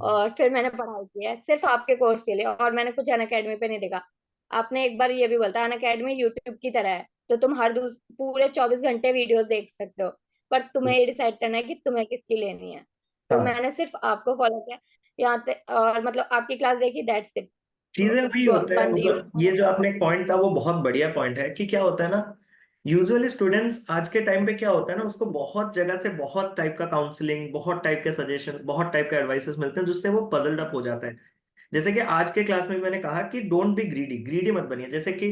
और फिर मैंने पढ़ाई की है सिर्फ आपके कोर्स के लिए, और मैंने कुछ अनअकैडमी पे नहीं देखा। आपने एक बार ये भी बोला था अनअकैडमी यूट्यूब की तरह है, तो तुम हर पूरे 24 घंटे वीडियोस देख सकते हो, पर तुम्हें ये डिसाइड करना है कि तुम्हें किसकी लेनी है। तो हाँ, मैंने सिर्फ आपको फॉलो किया यहाँ तक, और मतलब आपकी क्लास देखी, दैट्स इट। चीजें वही होता है, बंद मतलब ये जो आपने पॉइंट था वो बहुत बढ़िया पॉइंट है कि क्या होता है ना, यूजुअली स्टूडेंट्स आज के टाइम पे क्या होता है ना, उसको बहुत जगह से बहुत टाइप का काउंसलिंग, बहुत टाइप के सजेशंस, बहुत टाइप के एडवाइसेस मिलते हैं जिससे वो पजल्ड अप हो जाता है। जैसे कि आज के क्लास में भी मैंने कहा कि डोंट बी ग्रीडी, ग्रीडी मत बनिए। जैसे कि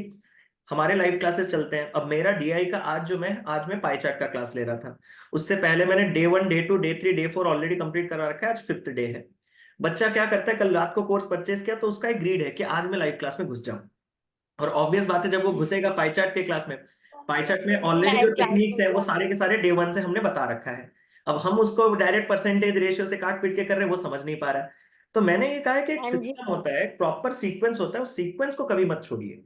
हमारे लाइव क्लासेस चलते हैं, अब मेरा डीआई का आज मैं पाई चार्ट का क्लास ले रहा था। उससे पहले मैंने day 1 day 2 day 3 day 4 already complete करा रखा है, आज 5th डे है। बच्चा क्या करता है, कल रात को कोर्स परचेज किया तो उसका एक ग्रीड है कि आज मैं लाइव क्लास में घुस जाऊं। और ऑब्वियस बात है जब वो घुसेगा पाई चार्ट के क्लास में, पाई चार्ट में ऑलरेडी जो लाइव क्लास टेक्निक्स है वो में। सारे के सारे डे 1 से हमने बता रखा है। अब हम उसको डायरेक्ट परसेंटेज रेशियो से काट पीट के कर रहे हैं, वो समझ नहीं पा रहा है। तो मैंने ये कहा है कि एक हाँ जी। सिस्टम होता है, एक प्रॉपर सीक्वेंस होता है, उस सीक्वेंस को कभी मत छोड़िए।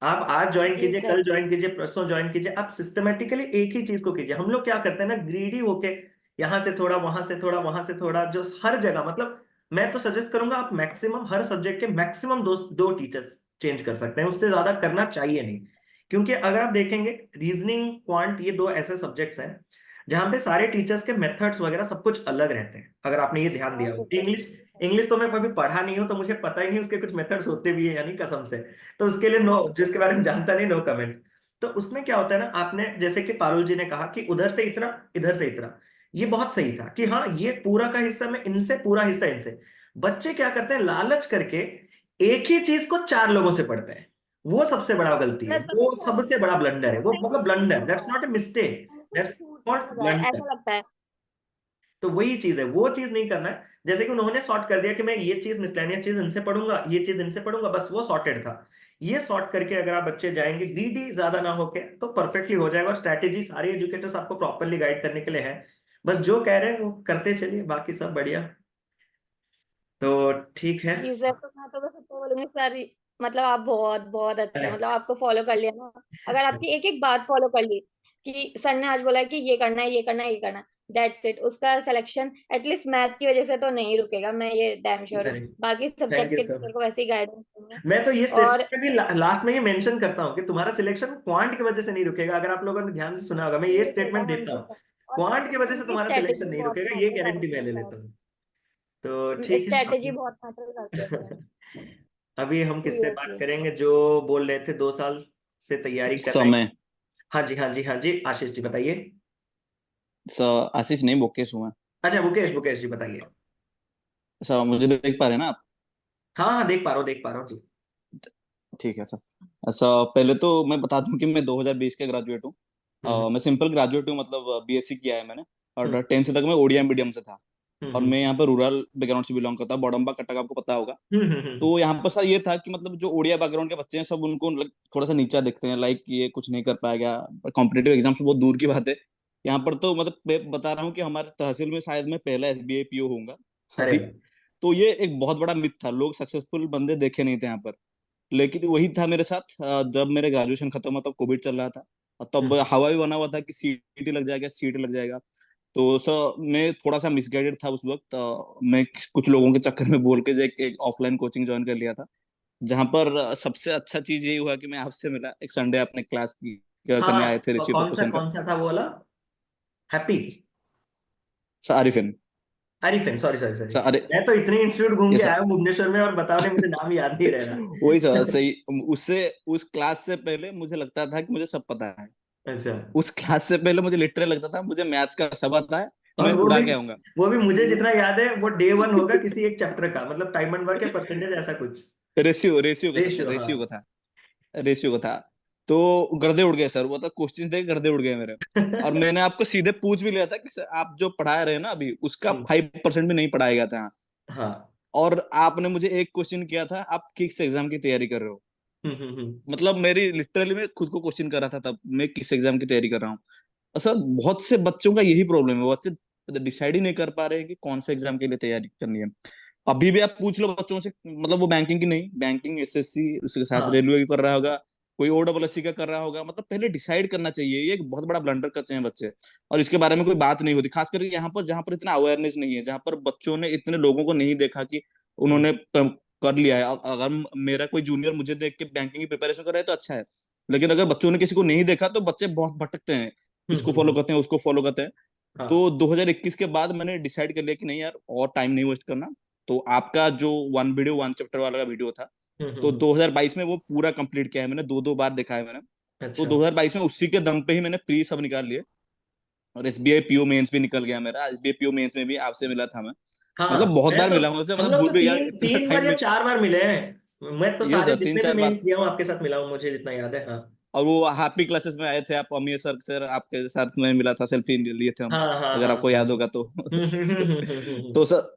आप आज ज्वाइन जी कीजिए, सर। कल ज्वाइन कीजिए, परसों ज्वाइन कीजिए, आप सिस्टमेटिकली एक ही चीज को कीजिए। हम लोग क्या करते हैं ना, ग्रीडी होके यहां से थोड़ा, वहां से थोड़ा, वहां से थोड़ा, जो हर जगह, मतलब मैं तो सजेस्ट करूंगा आप मैक्सिमम हर सब्जेक्ट के मैक्सिमम दो दो टीचर्स चेंज कर सकते हैं, उससे ज्यादा करना चाहिए नहीं। क्योंकि अगर आप देखेंगे रीजनिंग क्वांट ये दो ऐसे सब्जेक्ट्स हैं जहां पे सारे टीचर्स के मेथड्स वगैरह सब कुछ अलग रहते हैं। अगर आपने ये ध्यान दिया हो, इंग्लिश इंग्लिश तो मैं कभी पढ़ा नहीं हूं तो मुझे पता ही नहीं उसके कुछ मेथड्स होते भी है यानी कसम से। तो उसके लिए नो, जिसके बारे में जानता नहीं, नो कमेंट। तो उसमें क्या होता है ना, आपने जैसे कि पारुल जी ने कहा कि उधर से इतना, इधर से इतना, ये बहुत सही था कि हाँ ये पूरा का हिस्सा में इनसे, पूरा हिस्सा इनसे। बच्चे क्या करते हैं, लालच करके एक ही चीज को 4 लोगों से पढ़ते हैं। वो सबसे बड़ा गलती है, सर पता वो क्या है? सबसे बड़ा ब्लंडर है, उस वो टाइम मतलब ब्लंडर, दैट्स उनको नॉट ए मिस्टेक, उनको दैट्स छूट नॉट ना जाए ब्लंडर। ऐसा लगता है। तो वही चीज है, वो चीज नहीं करना है। जैसे कि उन्होंने सॉर्ट कर दिया कि मैं ये चीज मिसलेनियस चीज इनसे पढ़ूंगा, ये चीज इनसे पढ़ूंगा, बस वो सॉर्टेड था। ये सॉर्ट करके अगर आप बच्चे जाएंगे ग्रीडी ज्यादा ना होके, तो परफेक्टली हो जाएगा। और स्ट्रैटेजी सारे एजुकेटर्स आपको प्रॉपरली गाइड करने के लिए है, बस जो कह रहे हैं वो करते चलिए, बाकी सब बढ़िया। तो ठीक है। जी सर, तो मैं तो बस इतना बोलूंगी सर, मतलब आप बहुत बहुत अच्छे, मतलब आपको फॉलो कर लिया ना, अगर आपकी एक एक बात फॉलो कर ली कि सर ने आज बोला कि ये करना है, ये करना है, ये करना है, दैट्स इट, उसका सिलेक्शन एटलीस्ट मैथ की वजह से तो नहीं रुकेगा, मैं ये डैम श्योर हूँ। बाकी थैंक सब्जेक्ट यू के सर। टीचर को वैसे ही गाइडेंस देंगे। मैं तो ये और स्टेटमेंट भी लास्ट में ये मेंशन करता हूँ कि तुम्हारा सिलेक्शन क्वांट की वजह से नहीं रुकेगा। अगर आप लोगों ने ध्यान से सुना होगा, मैं ये नहीं रुकेगा, स्टेटमेंट हाँ देता जी हूँ, सर। और क्वांट की वजह से उनकी तुम्हारा सिलेक्शन स्ट्रेटेजी नहीं बहुत रुकेगा, ये मैटर गारंटी करती मैं है ले लेता सर, हूँ। तो ठीक है स्ट्रेटेजी अभी। बहुत मैटर करती है सर। अभी हम किससे बात सीरियसली। करेंगे, जो बोल रहे थे 2 साल से तैयारी कर रहे हैं? समय। हाँ जी, हाँ जी, हाँ जी, आशीष जी बताइए। आशीष नहीं, मुकेश हुआ। अच्छा, मुकेश, मुकेश जी बताइए। मुझे देख पा रहे हैं ना आप? हाँ हाँ, देख पा रहा हूँ, देख पा रहा हूँ जी। ठीक है सर। पहले तो मैं बता दूं कि मैं 2020 का ग्रेजुएट हूँ। हम्म मैं सिंपल ग्रेजुएट हूँ, मतलब बीएससी किया है मैंने। हम्म और 10th तक मैं ओडिया मीडियम से था। और हम्म मैं यहाँ पर रूरल बैकग्राउंड से बिलोंग करता हूँ, बड़म्बा कटक आपको पता होगा। हम्म। तो यहाँ पर सर ये था कि मतलब जो ओडिया बैकग्राउंड के बच्चे हैं सब उनको थोड़ा सा नीचा देखते हैं, लाइक ये कुछ नहीं कर पाएगा, कॉम्पिटेटिव एग्जाम से बहुत दूर की बात है। यहाँ पर तो मतलब मैं बता रहा हूँ कि हमारे तहसील में शायद मैं पहला एसबीआई पीओ होऊंगा अरे अभी। तो ये एक बहुत बड़ा मिथ था, लोग सक्सेसफुल बंदे देखे नहीं थे यहाँ पर। लेकिन वही था मेरे साथ। जब मेरे ग्रेजुएशन खत्म हुआ तब कोविड चल रहा था। और तब हम्म, हवा भी बना हुआ था कि सीटी लग जाएगा, सीट लग जाएगा। तो सर मैं थोड़ा सा मिसगाइडेड था उस वक्त। मैं कुछ लोगों के चक्कर में बोल के जो एक ऑफलाइन कोचिंग ज्वाइन कर लिया था। जहां पर सबसे अच्छा चीज ये हुआ कि मैं आपसे मिला एक संडे, अपने क्लास की करने आए हाँ, थे ऋषि प्रोफेशन का। कौन सा था वो वाला? Happy? Sir Arifin. Arifin, sorry sorry sorry. Sir अरे, मैं तो इतने इंस्टीट्यूट घूम ये के सर आया हूँ भुवनेश्वर में, और बताओ नहीं, मुझे नाम याद नहीं रह वही सर रहा। सही। उससे उस क्लास से पहले मुझे लगता था कि मुझे सब पता है। अच्छा। उस क्लास से पहले मुझे लिटरली लगता था मुझे मैथ्स का सब आता है, और मैं वो उड़ा भी के आऊंगा। वो भी मुझे जितना याद है, वो डे 1 होगा किसी एक चैप्टर का, मतलब टाइम एंड वर्क या परसेंटेज, ऐसा कुछ। रेशियो रेशियो का सर, रेशियो, हाँ। रेशियो का था। रेशियो का था। तो गर्दे उड़ गए सर, वो था क्वेश्चंस देख गर्दे उड़ गए मेरे। और मैंने आपको सीधे पूछ भी लिया था कि सर आप जो पढ़ा रहे हैं ना अभी, उसका हम्म, 5% भी नहीं पढ़ाया गया था। हाँ। और आपने मुझे एक क्वेश्चन किया था, आप किस एग्जाम की तैयारी कर रहे हो? हम्म। मतलब मेरी लिटरली मैं खुद को क्वेश्चन कर रहा था तब, मैं किस एग्जाम की तैयारी कर रहा हूँ। और सर बहुत से बच्चों का यही प्रॉब्लम है, वो बच्चे डिसाइड ही नहीं कर पा रहे हैं कि कौन से एग्जाम के लिए तैयारी करनी है। अभी भी आप पूछ लो बच्चों से, मतलब वो बैंकिंग की नहीं, बैंकिंग एसएससी उसके साथ हाँ। रेलवे की कर रहा होगा, कोई OSSC का कर रहा होगा। मतलब पहले डिसाइड करना चाहिए, ये एक बहुत बड़ा ब्लंडर करते हैं बच्चे। और इसके बारे में कोई बात नहीं होती, खास करके यहाँ पर जहाँ पर इतना अवेयरनेस नहीं है, जहाँ पर बच्चों ने इतने लोगों को नहीं देखा कि हम्म उन्होंने कर लिया है। अगर मेरा कोई जूनियर मुझे देख के बैंकिंग की प्रिपरेशन कर रहा है तो अच्छा है। लेकिन अगर बच्चों ने किसी को नहीं देखा तो बच्चे बहुत भटकते हैं, इसको फॉलो हम्म। करते हैं, उसको फॉलो करते हैं। हाँ। तो 2021 के बाद मैंने डिसाइड कर लिया कि नहीं यार, और टाइम नहीं वेस्ट करना। तो आपका जो वन वीडियो वन चैप्टर वाला वीडियो था, तो हम्म। 2022 में वो पूरा कंप्लीट किया है मैंने, दो दो बार देखा है मैंने। तो अच्छा। 2022 में उसी के दम पे ही मैंने प्री सब निकाल लिए। और एसबीआई पीओ मेंस भी निकल गया मेरा। एसबीआई पीओ मेंस में भी आपसे मिला था मैं। मतलब हाँ, बहुत मैं बार तो, मिला हूं मुझसे, हम मतलब लोग भूल तो भी यार तीन इतना तीन बार टाइम या में। 4 बार मिले हैं। मैं तो ये सारे सर तीन जितने भी चार बार। मेंस दिया हूँ आपके साथ मिला हूँ, मुझे जितना याद है, हाँ। और वो हैप्पी क्लासेस में आए थे आप, अमीर सर आपके साथ में मिला था, सेल्फी लिए थे हम, हाँ हाँ अगर हाँ आपको हाँ। याद होगा तो। तो सर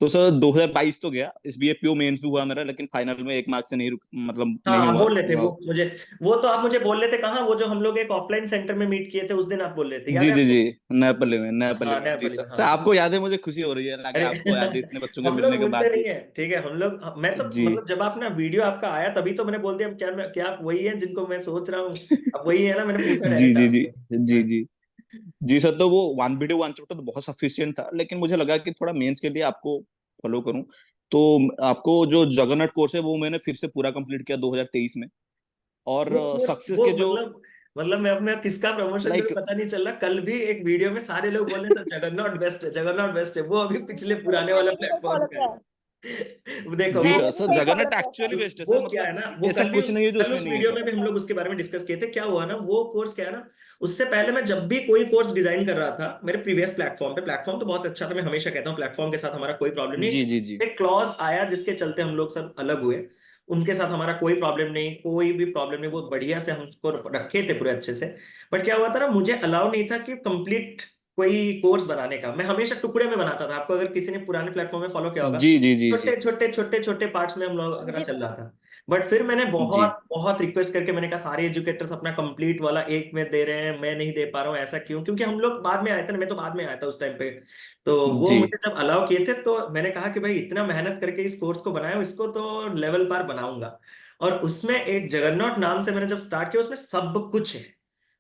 तो सर 2022 तो गया, एसबीआई पीओ मेंस भी हुआ मेरा, लेकिन फाइनल में एक मार्क से नहीं मतलब हाँ, नहीं आप हुआ। बोल रहे थे वो मुझे, वो तो आप मुझे बोल रहे थे, कहाँ वो जो हम लोग एक ऑफलाइन सेंटर में मीट किए थे उस दिन, आप बोल रहे थे, याद जी है जी आपको? जी, नयापल्ली में, नयापल्ली हाँ, में जी नयापल्ली सर। में, सर हाँ। आपको याद है, मुझे खुशी हो रही है ना कि अरे आपको याद है इतने बच्चों के हम लोग मिलने के भूलते बाद नहीं भी। है, ठीक है, हम लोग, मैं तो जी मतलब जब आपने वीडियो आपका आया तभी तो मैंने बोल दिया, क्या क्या आप वही है जिनको मैं सोच रहा हूँ? अब वही है ना, मैंने पूछा जी डायरेक्ट जी जी आपसे। जी हाँ। जी जी सर। तो वो वन वीडियो वन चैप्टर तो बहुत सफिशियंट था, लेकिन मुझे लगा कि थोड़ा मेंस के लिए आपको फॉलो करूं। तो आपको जो जगन्नाथ कोर्स है वो मैंने फिर से पूरा कंप्लीट किया 2023 में। और वो कोर्स, सक्सेस वो के जो मतलब मैं अपना किसका प्रमोशन करूं लाइक पता नहीं चल रहा। कल भी एक वीडियो में सारे लोग बोल रहे थे जगन्नाथ बेस्ट है, जगन्नाथ बेस्ट है, वो अभी पिछले पुराने वाला मैंने भी सही प्लेटफॉर्म फॉलो पे है। किया है। वो देखो जी वो, सर, मैंने भी सर सही फॉलो जगन्नाथ किया एक्चुअली सर। बेस्ट है वो सर, क्या मतलब है ना, वो ऐसा कुछ नहीं है जो कल उसमें उस नहीं है वीडियो सर। में भी हम लोग उसके बारे में डिस्कस किए थे। क्या हुआ ना, वो कोर्स क्या है ना, उससे पहले मैं जब भी कोई कोर्स डिजाइन कर रहा था मेरे प्रीवियस प्लेटफॉर्म पे, प्लेटफॉर्म तो बहुत अच्छा था, मैं हमेशा कहता हूँ प्लेटफॉर्म के साथ हमारा कोई प्रॉब्लम नहीं। जी जी जी एक क्लॉज आया जिसके चलते हम लोग सब अलग हुए, उनके साथ हमारा कोई प्रॉब्लम नहीं, कोई भी प्रॉब्लम नहीं, वो बढ़िया से हमको रखे थे पूरे अच्छे से। बट क्या हुआ था ना, मुझे अलाउ नहीं था कि कंप्लीट कोई कोर्स बनाने का। मैं हमेशा टुकड़े में बनाता था। आपको अगर किसी ने पुराने प्लेटफॉर्म में फॉलो किया होगा, जी जी जी जी छोटे छोटे छोटे छोटे पार्ट्स में हम लोग का जी चल रहा था। बट फिर मैंने जी बहुत बहुत रिक्वेस्ट करके मैंने कहा सारे एजुकेटर्स अपना कंप्लीट वाला एक में दे रहे हैं, मैं नहीं दे पा रहा हूँ, ऐसा क्यों? क्योंकि हम लोग बाद में आए थे ना, मैं तो बाद में आया था उस टाइम पे। तो वो जी मुझे जब अलाउ किए थे तो मैंने कहा कि भाई इतना मेहनत करके इस कोर्स को बनाया हूं, इसको तो लेवल पार बनाऊंगा। और उसमें एक जगरनॉट नाम से मैंने जब स्टार्ट किया, उसमें सब कुछ है।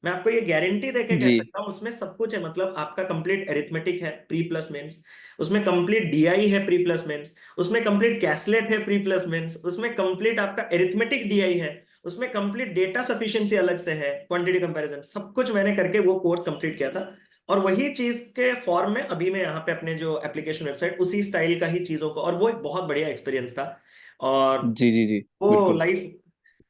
मैं आपको ये गारंटी देके कह जी सकता हूँ, उसमें सब कुछ है। मतलब आपका कंप्लीट एरिथमेटिक है प्री प्लस मेंस, उसमें कंप्लीट डीआई है प्री प्लस मेंस, उसमें कंप्लीट कैसलेट है प्री प्लस मेंस, उसमें कंप्लीट आपका एरिथमेटिक डीआई है, उसमें कंप्लीट डेटा सफिशिएंसी अलग से है, क्वांटिटी कंपैरिजन, सब कुछ मैंने करके वो कोर्स कंप्लीट किया था। और वही चीज के फॉर्म में अभी मैं यहाँ पे अपने जो एप्लीकेशन वेबसाइट उसी स्टाइल का ही चीजों को, और वो एक बहुत बढ़िया एक्सपीरियंस था। और जी जी जी वो बिल्कुल। लाइफ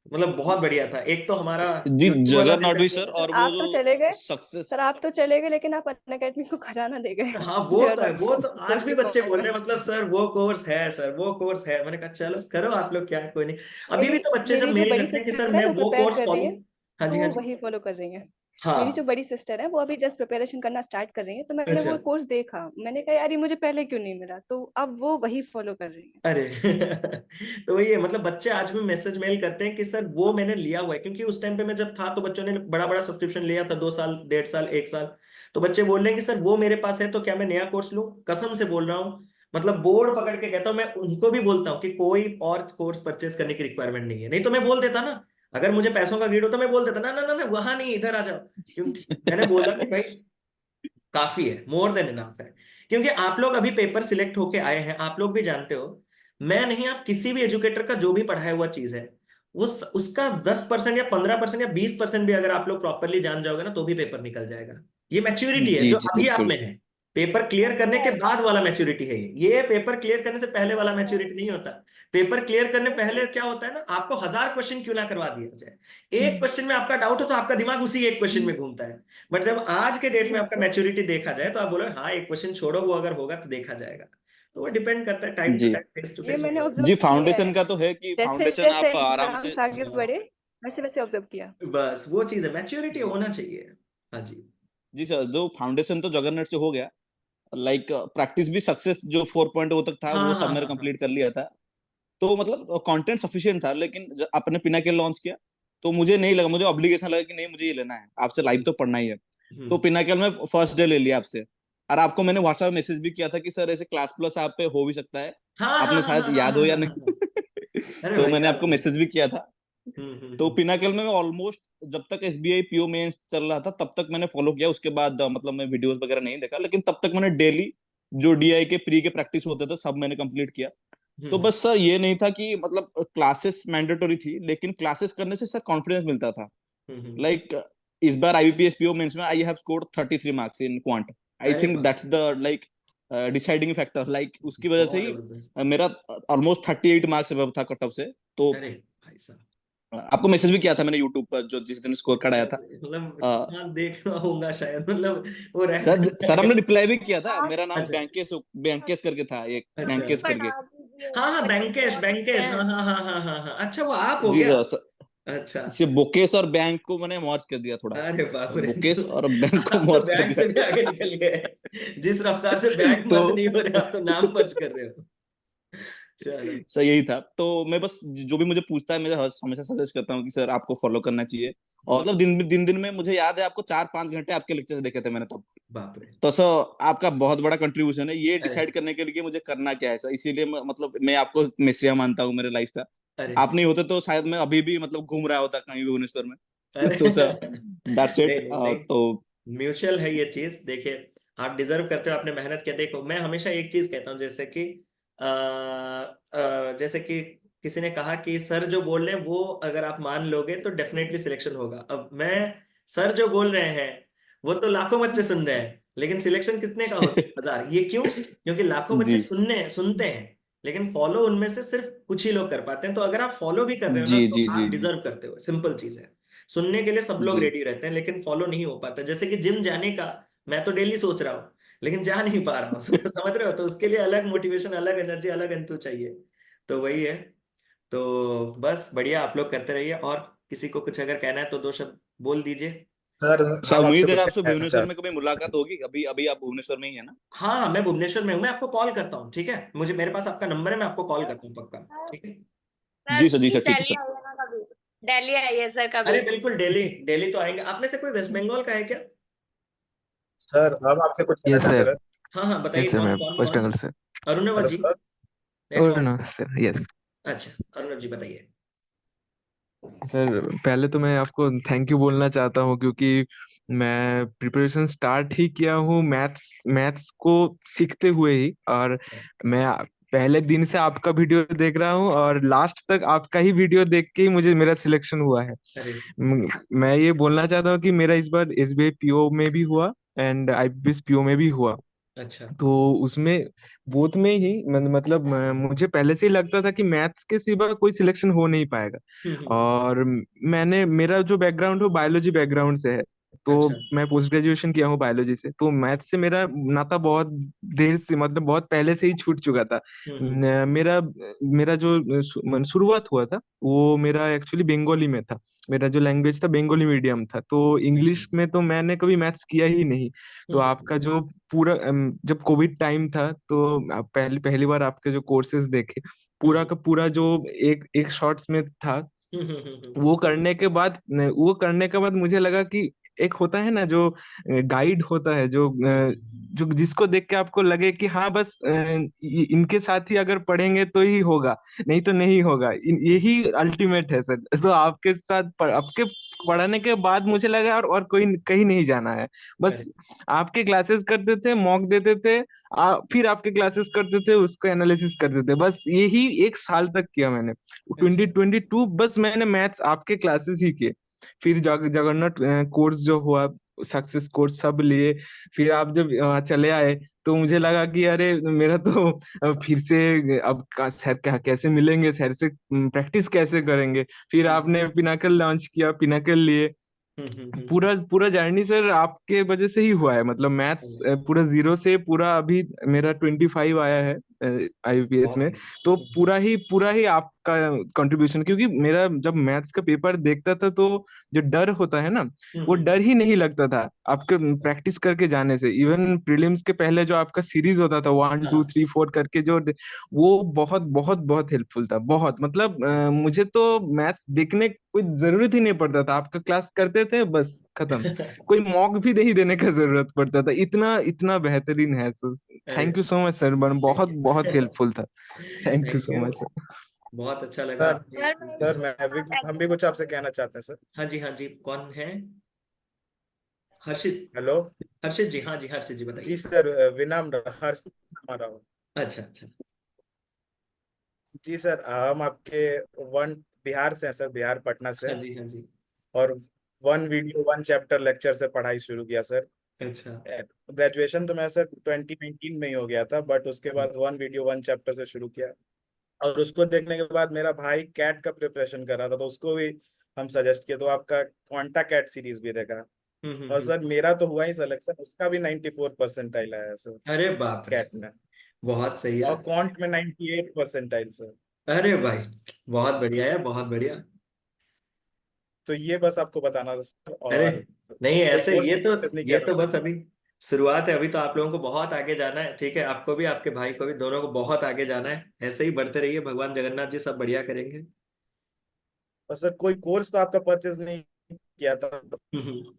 मतलब बहुत बढ़िया था। एक तो हमारा जी यूट्यूब वाला जगरनॉट भी सर, सर और वो आप तो जो चले गए, सक्सेस। सर आप तो चले गए, लेकिन आप अनअकैडमी को खजाना दे गए हाँ वो तो है, वो तो आज कोर्स भी के बच्चे फॉर्म बोल में। रहे हैं, मतलब सर वो कोर्स है, सर वो कोर्स है। मैंने कहा चलो करो आप लोग, क्या है, कोई नहीं। अभी भी मेरी तो बच्चे जब मेरी जो मेल बड़ी करते हैं कि सिस्टर सर है मैं वो वो प्रिपेयर कोर्स कर रही फॉलो। है, हाँ तो जी हाँ वो जी। वही फॉलो कर रही है। मेरी जो हाँ। बड़ी सिस्टर है वो अभी जस्ट प्रिपरेशन करना स्टार्ट कर रही है, तो मैंने अच्छा। वो कोर्स देखा, मैंने कहा यार ये मुझे पहले क्यों नहीं मिला, तो अब वो वही फॉलो कर रही है। अरे तो वही है, मतलब बच्चे आज भी मैसेज मेल करते हैं कि सर वो मैंने लिया हुआ है। क्योंकि उस टाइम पे मैं जब था तो बच्चों ने बड़ा बड़ा सब्सक्रिप्शन लिया था, 2 साल 1.5 साल 1 साल। तो बच्चे बोल रहे हैं कि सर वो मेरे पास है, तो क्या मैं नया कोर्स लूं? कसम से बोल रहा हूँ, मतलब बोर्ड पकड़ के कहता हूँ। मैं उनको भी बोलता हूँ कि कोई और कोर्स परचेस करने की रिक्वायरमेंट नहीं है। नहीं तो मैं बोल देता ना, अगर मुझे पैसों का गिर हो तो मैं बोल देता ना ना ना ना, वहां नहीं, इधर आ जाओ। क्योंकि मैंने बोला कि भाई काफी है, मोर देन इनफ है। क्योंकि आप लोग अभी पेपर सिलेक्ट होके आए हैं, आप लोग भी जानते हो, मैं नहीं, आप किसी भी एजुकेटर का जो भी पढ़ाया हुआ चीज है, उसका 10% या 15% या 20% भी अगर आप लोग प्रॉपरली जान जाओगे ना, तो भी पेपर निकल जाएगा। ये मैच्योरिटी है जी जो जी अभी आप बिल्कुल। में है। पेपर क्लियर करने के बाद वाला मैच्योरिटी है ये पेपर क्लियर करने से पहले वाला मैच्योरिटी नहीं होता। पेपर क्लियर करने पहले क्या होता है ना, आपको 1000 क्वेश्चन क्यों ना करवा दिया जाए, एक क्वेश्चन में आपका डाउट हो तो आपका दिमाग उसी एक क्वेश्चन में घूमता है। बट जब आज के डेट में आपका मैच्योरिटी देखा जाए, तो आप बोलो हाँ एक क्वेश्चन छोड़ो, वो अगर होगा तो देखा जाएगा। तो वो डिपेंड करता है टाइम टू जी टाइम, फेस टू ये फेस। मैंने ऑब्जर्व जी किया है, फाउंडेशन का तो है कि जैसे फाउंडेशन जैसे आप आराम से। एग्जाम्स आगे बढ़े वैसे वैसे ऑब्जर्व किया। बस वो चीज है, मैच्योरिटी जी होना चाहिए। हाँ जी। जी सर, जो फाउंडेशन तो जगरनट से हो गया, लाइक प्रैक्टिस भी सक्सेस जो 4.0 तक था हाँ वो सब हाँ मैंने हाँ हाँ। कंप्लीट कर लिया था। तो मतलब कंटेंट सफिशिएंट था, लेकिन जब आपने पिनाकेल लॉन्च किया तो मुझे नहीं लगा, मुझे ऑब्लिगेशन लगा कि नहीं मुझे ये लेना है, आपसे लाइव तो पढ़ना ही है। तो हम्म। पिनाकेल में फर्स्ट डे ले लिया आपसे। और आपको मैंने व्हाट्सएप मैसेज भी किया था कि सर ऐसे क्लास प्लस आप पे हो भी सकता है। हाँ हाँ आपने हाँ शायद हाँ हाँ याद हाँ हो या हाँ हाँ नहीं। हाँ। अरे तो भाई मैंने याद आपको है। मैसेज भी किया था। तो हम्म। पिनाकेल में मैं ऑलमोस्ट जब तक एसबीआई पीओ मेंस चल रहा था तब तक मैंने फॉलो किया। उसके बाद मतलब मैं वीडियोस वगैरह नहीं देखा, लेकिन तब तक मैंने डेली जो डीआई के प्री के प्रैक्टिस होते थे सब मैंने कंप्लीट किया। तो हम्म बस सर ये नहीं था कि मतलब क्लासेस मैंडेटरी थी, लेकिन क्लासेस करने से सर कॉन्फिडेंस मिलता था। हम्म। लाइक इस बार आईबीपीएस पीओ मेंस में I have scored 33 marks in quant. I अरे थिंक वाह। That's the like deciding factor, like उसकी वजह से बहुत ही जबरदस्त। मेरा ऑलमोस्ट 38 मार्क्स अब था कट ऑफ से। तो अरे भाई साहब। आपको मैसेज भी किया था मैंने यूट्यूब पर जो जिस दिन स्कोर कार्ड आया था। अरे, मतलब हाँ देखा होगा शायद, मतलब वो रहता सर है सर हमने अगर। रिप्लाई भी किया था, मेरा नाम अच्छा बैंकेस बैंकेस करके था, एक अच्छा। बैंकेस करके। पढ़ा दीजिए, हाँ हाँ बच्चे बैंकेश बहुत होते बैंकेश, हाँ हैं। हाँ हाँ हाँ हाँ हाँ, अच्छा वो आप हो जी गया। सर, अच्छा। इसे बोकेस और बैंक को मैंने मर्ज कर दिया थोड़ा। अरे बाप रे, बोकेस और बैंक को आप तो मर्ज कर बैंक से भी दिया। आगे निकल गए। जिस रफ्तार से बैंक तो मर्ज नहीं हो रहे, आप तो नाम मर्ज कर रहे हो। चलो। सर यही था। तो मैं बस जो भी मुझे पूछता है मैं हमेशा सजेस्ट करता हूँ कि सर आपको फॉलो करना चाहिए। और मतलब दिन दिन में मुझे याद है आपको 4-5 घंटे आपके लेक्चर देखे थे मैंने तब। बाप रे। तो सर आपका बहुत बड़ा कंट्रीब्यूशन है ये अरे डिसाइड करने के लिए मुझे करना क्या है सर, इसीलिए मतलब मैं आपको मेसिया मानता हूँ मेरे लाइफ का। अरे आप नहीं होते तो शायद मैं अभी भी मतलब घूम रहा होता कहीं भुवनेश्वर में। अरे तो सर दैट्स नहीं इट। नहीं नहीं, तो म्यूचुअल है ये चीज। देखिए आप डिजर्व करते हो, आपने मेहनत किया। देखो मैं हमेशा एक चीज कहता हूँ, जैसे कि किसी ने कहा कि सर जो बोल रहे हैं वो अगर आप मान लोगे तो डेफिनेटली सिलेक्शन होगा। अब मैं, सर जो बोल रहे हैं वो तो लाखों बच्चे सुन रहे हैं, लेकिन सिलेक्शन कितने का होता है? 1000। ये क्यों? क्योंकि लाखों बच्चे जी सुनते हैं, लेकिन फॉलो उनमें से सिर्फ कुछ ही लोग कर पाते हैं। तो अगर आप फॉलो भी कर रहे हो ना, जी तो जी जी आप जी डिजर्व करते हो, सिंपल चीज है। सुनने के लिए सब लोग जी रेडी रहते हैं, लेकिन फॉलो नहीं हो पाता। जैसे कि जिम जाने का मैं तो डेली सोच रहा हूँ, लेकिन जा नहीं पा रहा हूँ। समझ रहे हो? तो उसके लिए अलग मोटिवेशन, अलग एनर्जी, अलग एंथु चाहिए। तो वही है। तो बस बढ़िया, आप लोग करते रहिए। और किसी को कुछ अगर कहना है तो 2 शब्द बोल दीजिए। सर सर हम आपसे उम्मीद है कुछ आपसे कहना भुवनेश्वर चाहते में कभी मुलाकात होगी। अभी अभी आप भुवनेश्वर में ही है ना? हाँ मैं भुवनेश्वर में हूँ, मैं आपको कॉल करता हूँ, ठीक है, मुझे मेरे पास आपका नंबर है, मैं आपको कॉल करता हूँ पक्का, ठीक है। सर जी सर, जी प्लीज सर, ठीक है दिल्ली सर। आइए ना कभी। दिल्ली आइए सर अरे कभी। बिल्कुल, दिल्ली दिल्ली तो आएंगे। आप में से कोई वेस्ट बंगाल का है क्या? सर हम आपसे कुछ कहना यस चाहते सर। हैं हाँ हाँ बताइए, यस सर, कौन मैं कौन वेस्ट कौन? बंगाल से। अरुणव हेलो जी सर। या ओह कौन? No sir, yes. अच्छा अरुणव जी बताइए। सर पहले तो मैं आपको थैंक यू बोलना चाहता हूँ, क्योंकि मैं प्रिपरेशन स्टार्ट ही किया हूँ मैथ्स मैथ्स को सीखते हुए ही। और मैं पहले दिन से आपका वीडियो देख रहा हूँ और लास्ट तक आपका ही वीडियो देख के ही मुझे मेरा सिलेक्शन हुआ है। अरे मैं ये बोलना चाहता हूँ कि मेरा इस बार एसबीआई पीओ में भी हुआ एंड आईबीपीएस पीओ में भी हुआ। अच्छा। तो उसमें बोथ में ही मतलब मुझे पहले से ही लगता था कि मैथ्स के सिवा कोई सिलेक्शन हो नहीं पाएगा। हम्म। और मैंने मेरा जो बैकग्राउंड है बायोलॉजी बैकग्राउंड से है। तो अच्छा। मैं पोस्ट ग्रेजुएशन किया हूँ बायोलॉजी से, तो मैथ से मेरा नाता बहुत देर से मतलब बहुत पहले से ही छूट चुका था। हम्म। मेरा मेरा जो शुरुआत हुआ था वो मेरा एक्चुअली बंगाली में था। मेरा जो लैंग्वेज था बंगाली मीडियम था, तो अच्छा। इंग्लिश में तो मैंने कभी मैथ्स किया ही नहीं। तो हम्म। आपका जो पूरा जब कोविड टाइम था तो आप पहली पहली बार आपके जो कोर्सेज देखे, पूरा हम्म। का पूरा जो एक एक शॉर्ट्स में था, हम्म। वो करने के बाद मुझे लगा कि एक होता है ना जो गाइड होता है, जो जिसको देख के आपको लगे कि हाँ बस इनके साथ ही अगर पढ़ेंगे तो ही होगा, नहीं तो नहीं होगा। यही अल्टीमेट है सर। तो आपके साथ आपके पढ़ाने के बाद मुझे लगा और कोई कहीं नहीं जाना है। बस अरे आपके क्लासेस करते थे, मॉक देते थे, फिर आपके क्लासेस करते थे, उसको एनालिसिस करते थे। बस यही एक साल तक किया मैंने। अच्छा। 2022 बस मैंने मैथ्स आपके क्लासेस ही किए। फिर जगन्नाथ कोर्स जो हुआ, सक्सेस कोर्स सब लिए। फिर आप जब चले आए तो मुझे लगा कि अरे मेरा तो फिर से अब सर कैसे मिलेंगे, सर से प्रैक्टिस कैसे करेंगे। फिर हम्म। आपने पिनाकल लॉन्च किया, पिनाकल लिए। हम्म। पूरा पूरा जर्नी सर आपके वजह से ही हुआ है। मतलब मैथ्स हम्म। पूरा जीरो से पूरा अभी मेरा 25 आया है आईबीपीएस बहुत में। बढ़िया। तो पूरा ही आपका कंट्रीब्यूशन, क्योंकि मेरा जब मैथ्स का पेपर देखता था तो जो डर होता है ना, वो हम्म। डर ही नहीं लगता था आपके प्रैक्टिस करके जाने से। इवन प्रीलिम्स के पहले जो आपका सीरीज होता था 1 2 3 4 करके जो, वो बहुत बहुत बहुत हेल्पफुल था। बहुत मतलब मुझे तो मैथ्स देखने कोई जरूरत ही नहीं पड़ता था, आपका क्लास करते थे बस खत्म। कोई मॉक भी नहीं देने का जरूरत पड़ता था, इतना इतना बेहतरीन है। सो अरे thank you so much sir, बहुत थैंक यू। बहुत हेल्पफुल था। Thank you thank so you. Much sir. बहुत अच्छा लगा सर आपने। सर मैं सर भी मैं भी आपके हम भी कुछ आपसे कहना चाहते हैं सर। हाँ जी हाँ जी, कौन है? हर्षित। हेलो। हर्षित जी, हाँ जी हर्षित जी जी बताइए। सर, विनम्र हर्ष हमारा हूँ। अच्छा अच्छा। जी सर, हम आपके वन बिहार से हैं सर, बिहार पटना से। हाँ जी हाँ जी। और one video one chapter lecture से पढ़ाई शुरू किया सर। अच्छा। ग्रेजुएशन तो मैं सर 2019 में ही हो गया था, बट उसके बाद वन वीडियो वन चैप्टर से शुरू किया। और उसको देखने के बाद मेरा भाई कैट का प्रिपरेशन कर रहा था, तो उसको भी हम सजेस्ट किए, तो आपका क्वांटा कैट सीरीज भी देखा। और हम्म। सर मेरा तो हुआ ही सिलेक्शन, उसका भी 94 परसेंटाइल आया सर अरे बाप रे, कैट में। बहुत सही और यार। क्वांट में 98 परसेंटाइल सर। अरे भाई, बहुत बढ़िया है, बहुत बढ़िया। तो ये बस आपको बताना था सर। अरे और नहीं, कोई ऐसे कोर्स ये तो, परचेस नहीं ये किया था तो सर। बस अभी शुरुआत है। अभी तो आप लोगों को बहुत आगे जाना है, ठीक है, आपको भी आपके भाई को भी, दोनों को बहुत आगे जाना है। ऐसे ही बढ़ते रहिए, भगवान जगन्नाथ जी सब बढ़िया करेंगे। और सर कोई कोर्स तो आपका परचेस नहीं किया था? हम्म।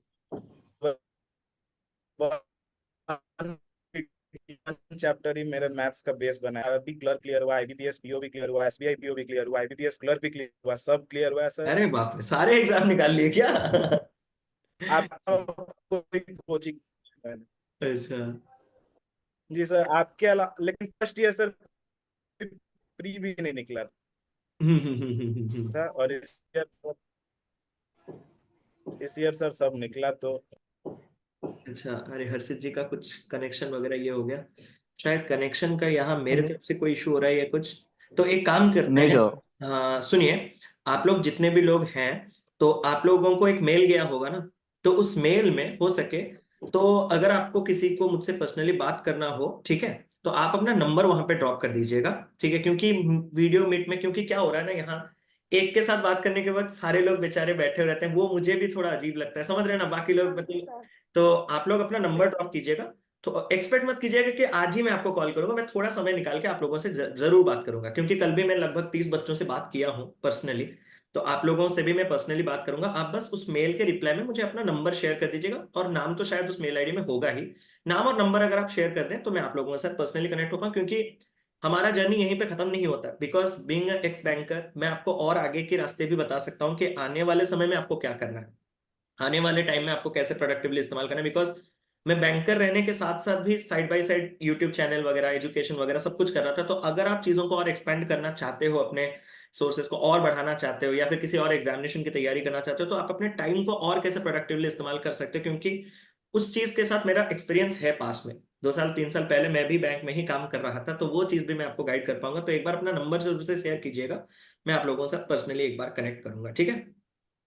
चैप्टर ही मेरे मैथ्स का बेस बना है। आरबी क्लर्क क्लियर हुआ, आईबीपीएस पीओ भी क्लियर हुआ, एसबीआई पीओ भी क्लियर हुआ, आईबीपीएस क्लर्क भी क्लियर हुआ, सब क्लियर हुआ है सर। अरे बाप रे, सारे एग्जाम निकाल लिए क्या? आप कोई कोचिंग? अच्छा। जी सर, आपके अलावा लेकिन फर्स्ट ईयर सर प्री भी नहीं निकला था। और इस ईयर सर सब निकला तो। अच्छा, अरे हर्षित जी का कुछ कनेक्शन वगैरह ये हो गया शायद, कनेक्शन का यहाँ मेरे हेलो। तरफ से कोई इशू हो रहा है या कुछ। तो एक काम करते नहीं हैं, सर। सुनिए, आप लोग जितने भी लोग हैं, तो आप लोगों को एक मेल गया होगा ना, तो उस मेल में हो सके तो अगर आपको किसी को मुझसे पर्सनली बात करना हो, ठीक है, तो आप अपना नंबर वहां पे ड्रॉप कर दीजिएगा, ठीक है, क्योंकि वीडियो मीट में, क्योंकि क्या हो रहा है ना यहाँ, एक के साथ बात करने के बाद सारे लोग बेचारे बैठे रहते हैं, वो मुझे भी थोड़ा अजीब लगता है, समझ रहे हैं ना, बाकी लोग मतलब। तो आप लोग अपना नंबर ड्रॉप कीजिएगा, तो एक्सपेक्ट मत कीजिएगा कि आज ही मैं आपको कॉल करूंगा, मैं थोड़ा समय निकाल के आप लोगों से जरूर बात करूंगा, क्योंकि कल भी मैं लगभग 30 बच्चों से बात किया हूँ पर्सनली, तो आप लोगों से भी मैं पर्सनली बात करूंगा। आप बस उस मेल के रिप्लाई में मुझे अपना नंबर शेयर कर दीजिएगा, और नाम तो शायद उस मेल आईडी में होगा ही, नाम और नंबर अगर आप शेयर कर दें तो मैं आप लोगों के साथ पर्सनली कनेक्ट होता हूँ, क्योंकि हमारा जर्नी यहीं पे खत्म नहीं होता। बिकॉज बीइंग एक्स बैंकर, मैं आपको और आगे के रास्ते भी बता सकता हूँ कि आने वाले समय में आपको क्या करना है, आने वाले टाइम में आपको कैसे प्रोडक्टिवली इस्तेमाल करना है। बिकॉज मैं बैंकर रहने के साथ साथ भी side by side YouTube channel वगैरह, एजुकेशन वगैरह सब कुछ कर रहा था। तो अगर आप चीजों को और एक्सपेंड करना चाहते हो, अपने सोर्सेज को और बढ़ाना चाहते हो, या फिर किसी और एग्जामिनेशन की तैयारी करना चाहते हो, तो आप अपने टाइम को और कैसे प्रोडक्टिवली इस्तेमाल कर सकते हो, क्योंकि उस चीज के साथ मेरा एक्सपीरियंस है। पास में 2 साल 3 साल पहले मैं भी बैंक में ही काम कर रहा था, तो वो चीज भी मैं आपको गाइड कर पाऊंगा। तो एक बार अपना नंबर जरूर से शेयर कीजिएगा, मैं आप लोगों से पर्सनली एक बार कनेक्ट करूंगा, ठीक है।